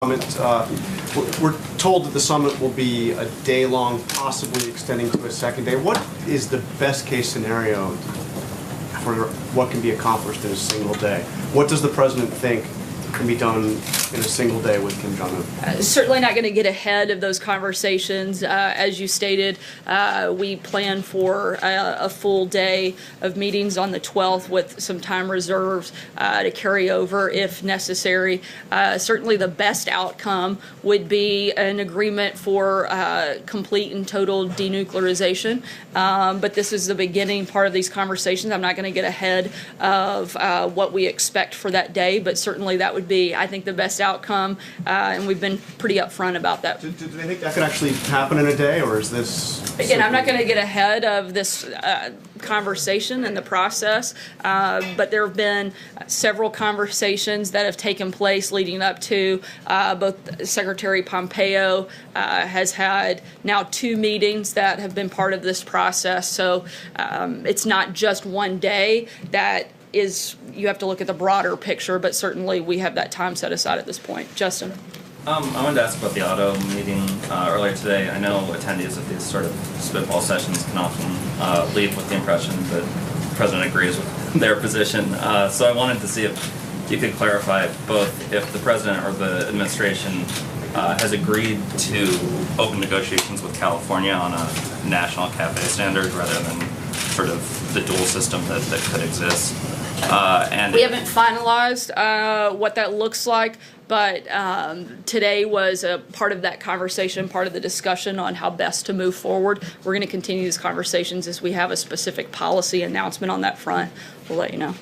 We're told that the summit will be a day-long, possibly extending to a second day. What is the best-case scenario for what can be accomplished in a single day? What does the president think can be done in a single day with Kim Jong-un? Certainly not going to get ahead of those conversations. As you stated, we plan for a full day of meetings on the 12th with some time reserved to carry over if necessary. Certainly the best outcome would be an agreement for complete and total denuclearization. But this is the beginning part of these conversations. I'm not going to get ahead of what we expect for that day, but certainly that would be, I think, the best outcome, and we've been pretty upfront about that. Do they think that could actually happen in a day, or is this... Again, I'm not going to get ahead of this conversation and the process, but there have been several conversations that have taken place leading up to both Secretary Pompeo has had now 2 meetings that have been part of this process, so it's not just one day that is, you have to look at the broader picture, but certainly we have that time set aside at this point. Justin? I wanted to ask about the auto meeting earlier today. I know attendees of these sort of spitball sessions can often leave with the impression that the president agrees with their position. So I wanted to see if you could clarify both if the president or the administration has agreed to open negotiations with California on a national CAFE standard rather than sort of the dual system that could exist. And we haven't finalized what that looks like, but today was a part of that conversation, part of the discussion on how best to move forward. We're going to continue these conversations as we have a specific policy announcement on that front. We'll let you know.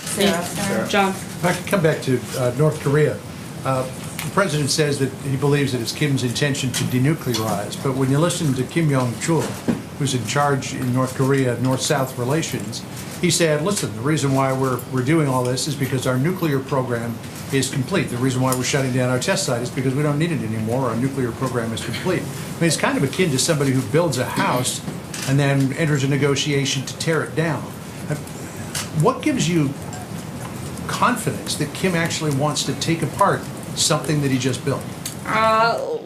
Sarah. John? If I could come back to North Korea. The president says that he believes that it's Kim's intention to denuclearize, but when you listen to Kim Jong-chul, who's in charge in North Korea, North-South relations, he said, listen, the reason why we're doing all this is because our nuclear program is complete. The reason why we're shutting down our test site is because we don't need it anymore. Our nuclear program is complete. I mean, it's kind of akin to somebody who builds a house and then enters a negotiation to tear it down. What gives you confidence that Kim actually wants to take apart something that he just built?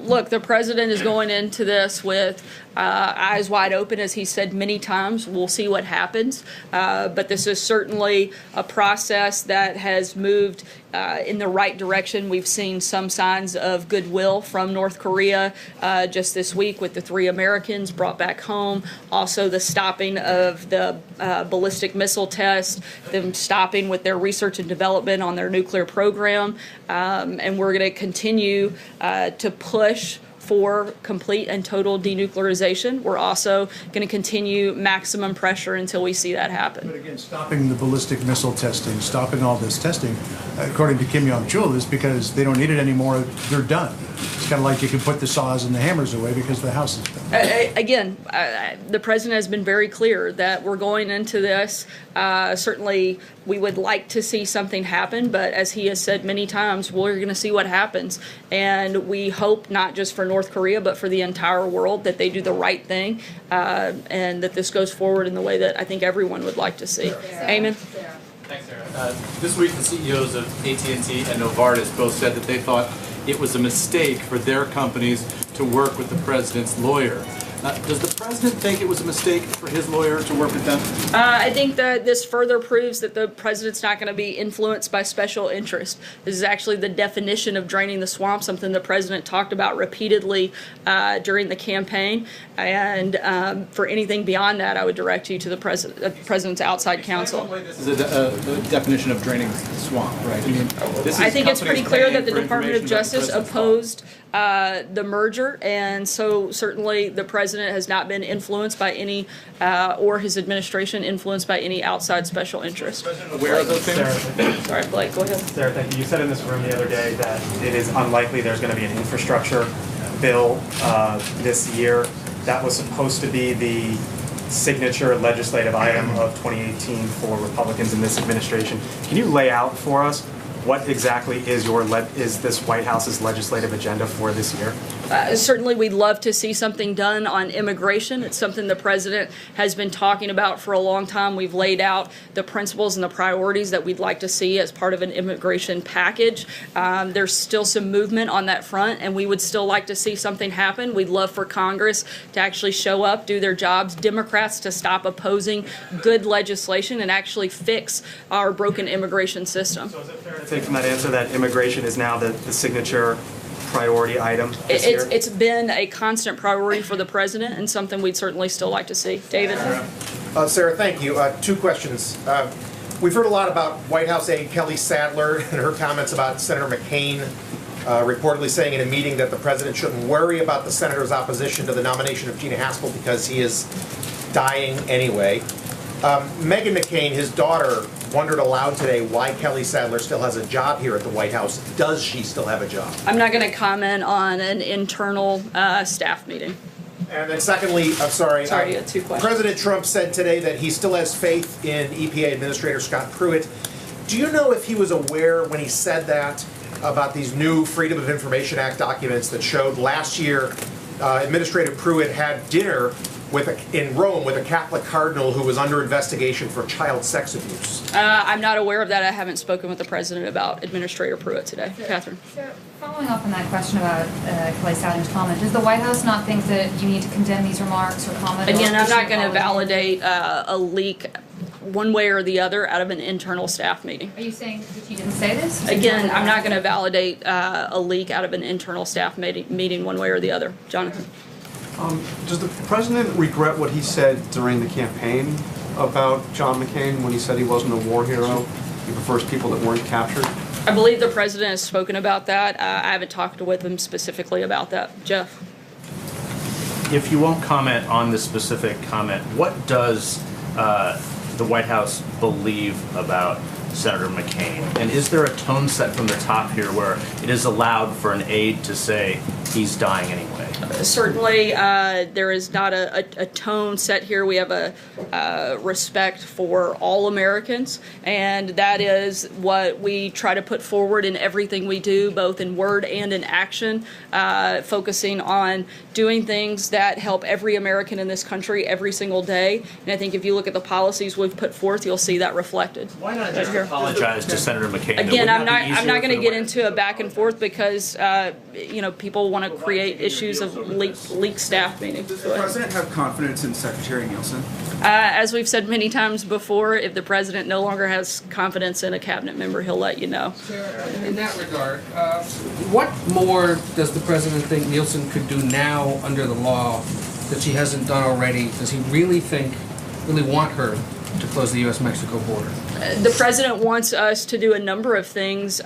Look, the president is going into this with eyes wide open, as he said many times. We'll see what happens. But this is certainly a process that has moved in the right direction. We've seen some signs of goodwill from North Korea just this week with the 3 Americans brought back home. Also the stopping of the ballistic missile test, them stopping with their research and development on their nuclear program. And we're going to continue to push for complete and total denuclearization. We're also going to continue maximum pressure until we see that happen. But again, stopping the ballistic missile testing, stopping all this testing, according to Kim Jong-chul, is because they don't need it anymore. They're done. It's kind of like you can put the saws and the hammers away because the house is done. Again, the president has been very clear that we're going into this. Certainly, we would like to see something happen, but as he has said many times, we're going to see what happens. And we hope not just for North Korea, but for the entire world that they do the right thing and that this goes forward in the way that I think everyone would like to see. Eamon? Thanks, Sarah. This week, the CEOs of AT&T and Novartis both said that they thought it was a mistake for their companies to work with the president's lawyer. Does the president think it was a mistake for his lawyer to work with them? I think that this further proves that the president's not going to be influenced by special interest. This is actually the definition of draining the swamp, something the president talked about repeatedly during the campaign. And for anything beyond that, I would direct you to the president's outside counsel. This is a definition of draining the swamp, right? I think it's pretty clear that the Department of Justice opposed the merger, and so certainly the president has not been influenced by any, or his administration influenced by any outside special interest. Aware of those things? Sorry, Blake, go ahead. Sarah, thank you. You said in this room the other day that it is unlikely there's going to be an infrastructure bill this year. That was supposed to be the signature legislative item of 2018 for Republicans in this administration. Can you lay out for us what exactly is is this White House's legislative agenda for this year? Certainly, we'd love to see something done on immigration. It's something the president has been talking about for a long time. We've laid out the principles and the priorities that we'd like to see as part of an immigration package. There's still some movement on that front, and we would still like to see something happen. We'd love for Congress to actually show up, do their jobs, Democrats to stop opposing good legislation and actually fix our broken immigration system. So is it fair to take from that answer that immigration is now the signature priority item this year? It's been a constant priority for the president and something we'd certainly still like to see. David? Sarah, thank you. Two questions. We've heard a lot about White House aide Kelly Sadler and her comments about Senator McCain reportedly saying in a meeting that the president shouldn't worry about the senator's opposition to the nomination of Gina Haspel because he is dying anyway. Meghan McCain, his daughter, wondered aloud today why Kelly Sadler still has a job here at the White House. Does she still have a job? I'm not going to comment on an internal staff meeting. And then secondly, I'm sorry. Sorry, you had two questions. President Trump said today that he still has faith in EPA Administrator Scott Pruitt. Do you know if he was aware when he said that about these new Freedom of Information Act documents that showed last year Administrator Pruitt had dinner in Rome with a Catholic cardinal who was under investigation for child sex abuse? I'm not aware of that. I haven't spoken with the president about Administrator Pruitt today. Catherine? So, following up on that question about Kelly Sadler's comment, does the White House not think that you need to condemn these remarks or comment? Again, I'm not going to validate a leak one way or the other out of an internal staff meeting. Are you saying that you didn't say this? Again, I'm not going to validate a leak out of an internal staff meeting one way or the other. Jonathan? Does the president regret what he said during the campaign about John McCain when he said he wasn't a war hero? He prefers people that weren't captured? I believe the president has spoken about that. I haven't talked with him specifically about that. Jeff? If you won't comment on this specific comment, what does the White House believe about Senator McCain? And is there a tone set from the top here where it is allowed for an aide to say he's dying anyway? Certainly, there is not a tone set here. We have a respect for all Americans, and that is what we try to put forward in everything we do, both in word and in action, focusing on doing things that help every American in this country every single day. And I think if you look at the policies we've put forth, you'll see that reflected. Why not just apologize to Senator McCain? Again, I'm not going to get into a back and forth because people want to create issues of leak staff meetings. Does the president have confidence in Secretary Nielsen? As we've said many times before, if the president no longer has confidence in a cabinet member, he'll let you know. In that regard, what more does the president think Nielsen could do now under the law that she hasn't done already? Does he really want her to close the U.S.-Mexico border? The president wants us to do a number of things.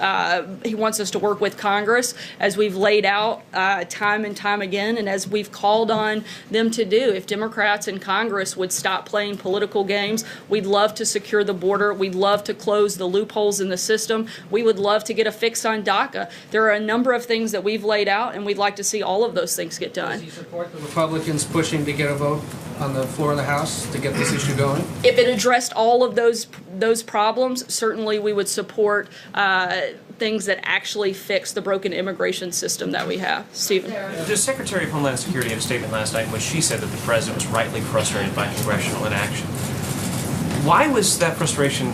He wants us to work with Congress, as we've laid out time and time again, and as we've called on them to do. If Democrats in Congress would stop playing political games, we'd love to secure the border. We'd love to close the loopholes in the system. We would love to get a fix on DACA. There are a number of things that we've laid out, and we'd like to see all of those things get done. Does he support the Republicans pushing to get a vote on the floor of the House to get this issue going? If it addressed all of those problems, certainly we would support things that actually fix the broken immigration system that we have. Stephen? The Secretary of Homeland Security had a statement last night in which she said that the president was rightly frustrated by congressional inaction. Why was that frustration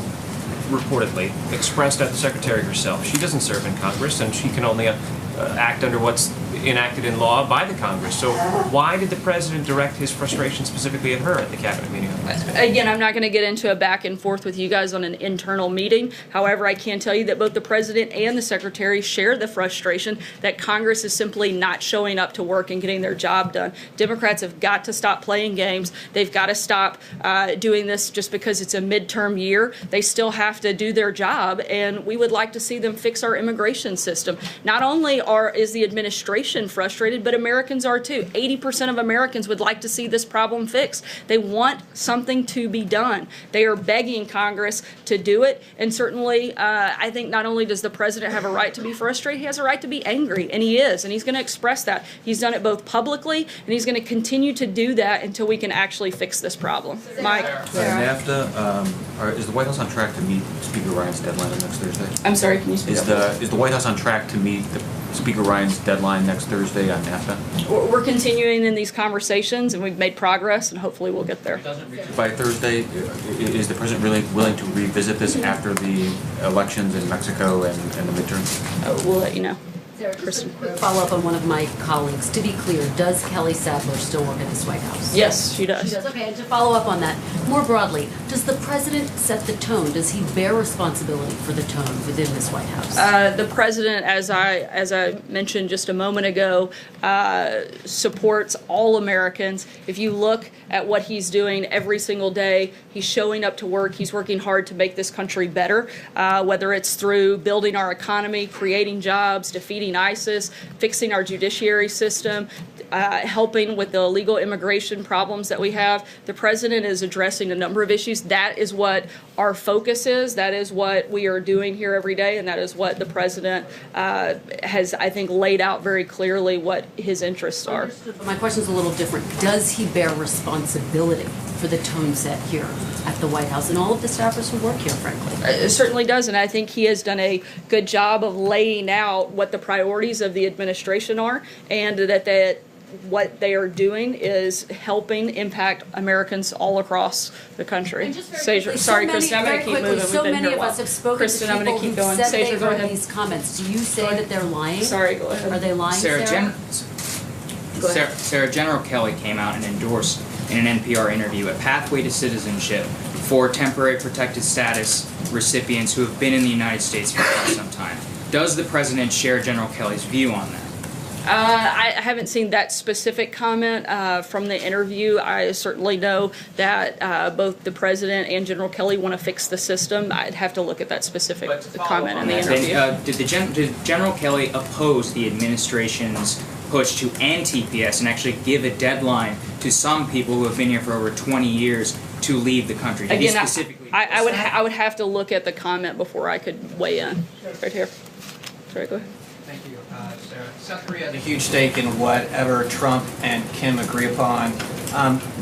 reportedly expressed at the Secretary herself? She doesn't serve in Congress, and she can only act under what's enacted in law by the Congress. So why did the president direct his frustration specifically at her at the cabinet meeting? Again, I'm not going to get into a back and forth with you guys on an internal meeting. However, I can tell you that both the president and the secretary share the frustration that Congress is simply not showing up to work and getting their job done. Democrats have got to stop playing games. They've got to stop doing this just because it's a midterm year. They still have to do their job, and we would like to see them fix our immigration system. Not only is the administration frustrated, but Americans are too. 80% of Americans would like to see this problem fixed. They want something to be done. They are begging Congress to do it, and certainly I think not only does the president have a right to be frustrated, he has a right to be angry, and he is, and he's going to express that. He's done it both publicly, and he's going to continue to do that until we can actually fix this problem. Mike? NAFTA, is the White House on track to meet Speaker Ryan's deadline next Thursday? I'm sorry, can you speak up? Is the White House on track to meet Speaker Ryan's deadline next Thursday on NAFTA? We're continuing in these conversations, and we've made progress, and hopefully we'll get there. By Thursday, is the president really willing to revisit this after the elections in Mexico and the midterms? We'll let you know. Sarah, just a quick follow-up on one of my colleagues. To be clear, does Kelly Sadler still work at this White House? Yes, she does. She does. Okay, and to follow up on that, more broadly, does the president set the tone? Does he bear responsibility for the tone within this White House? The president, as I mentioned just a moment ago, supports all Americans. If you look at what he's doing every single day, he's showing up to work. He's working hard to make this country better, whether it's through building our economy, creating jobs, defeating ISIS, fixing our judiciary system, helping with the illegal immigration problems that we have. The president is addressing a number of issues. That is what our focus is. That is what we are doing here every day, and that is what the president has, I think, laid out very clearly what his interests are. My question is a little different. Does he bear responsibility for the tone set here at the White House and all of the staffers who work here, frankly? It certainly does, and I think he has done a good job of laying out what the priorities of the administration are, and that what they are doing is helping impact Americans all across the country. Sorry, Kristen, I'm going to keep moving. So many of us have spoken to people who said they heard these comments. Do you say that they're lying? Sorry, go ahead. Are they lying, Sarah? Sarah, General Kelly came out and endorsed in an NPR interview a pathway to citizenship for temporary protected status recipients who have been in the United States for quite some time. Does the president share General Kelly's view on that? I haven't seen that specific comment from the interview. I certainly know that both the president and General Kelly want to fix the system. I'd have to look at that specific comment in the interview. Did General Kelly oppose the administration's push to end TPS and actually give a deadline to some people who have been here for over 20 years to leave the country? Did Again, I would have to look at the comment before I could weigh in. Right here. Sorry, go ahead. Thank you, Sarah. South Korea has a huge stake in whatever Trump and Kim agree upon.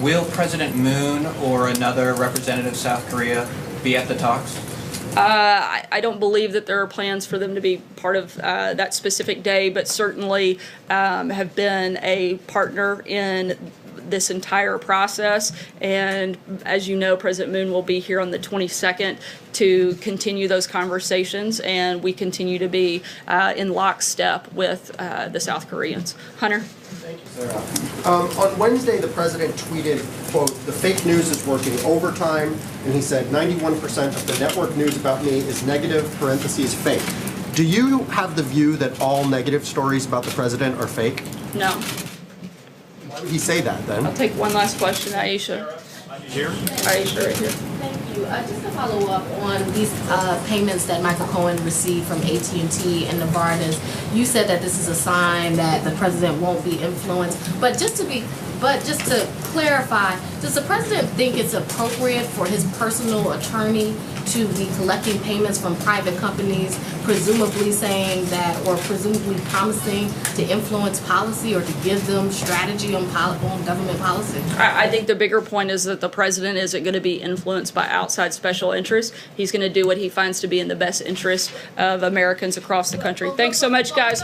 Will President Moon or another representative of South Korea be at the talks? I don't believe that there are plans for them to be part of that specific day, but certainly have been a partner in this entire process. And as you know, President Moon will be here on the 22nd to continue those conversations, and we continue to be in lockstep with the South Koreans. Hunter? Thank you, Sarah. On Wednesday, the president tweeted, quote, "The fake news is working overtime," and he said 91% of the network news about me is negative, parentheses, fake. Do you have the view that all negative stories about the president are fake? No. Why would he say that then? I'll take one last question, Aisha. Here? Aisha, right here. Thank you. Just to follow up on these payments that Michael Cohen received from AT&T and Novartis, you said that this is a sign that the president won't be influenced. But just to clarify, does the president think it's appropriate for his personal attorney to be collecting payments from private companies, presumably saying that, or presumably promising to influence policy or to give them strategy on government policy? I think the bigger point is that the president isn't going to be influenced by outside special interests. He's going to do what he finds to be in the best interest of Americans across the country. Thanks so much, guys.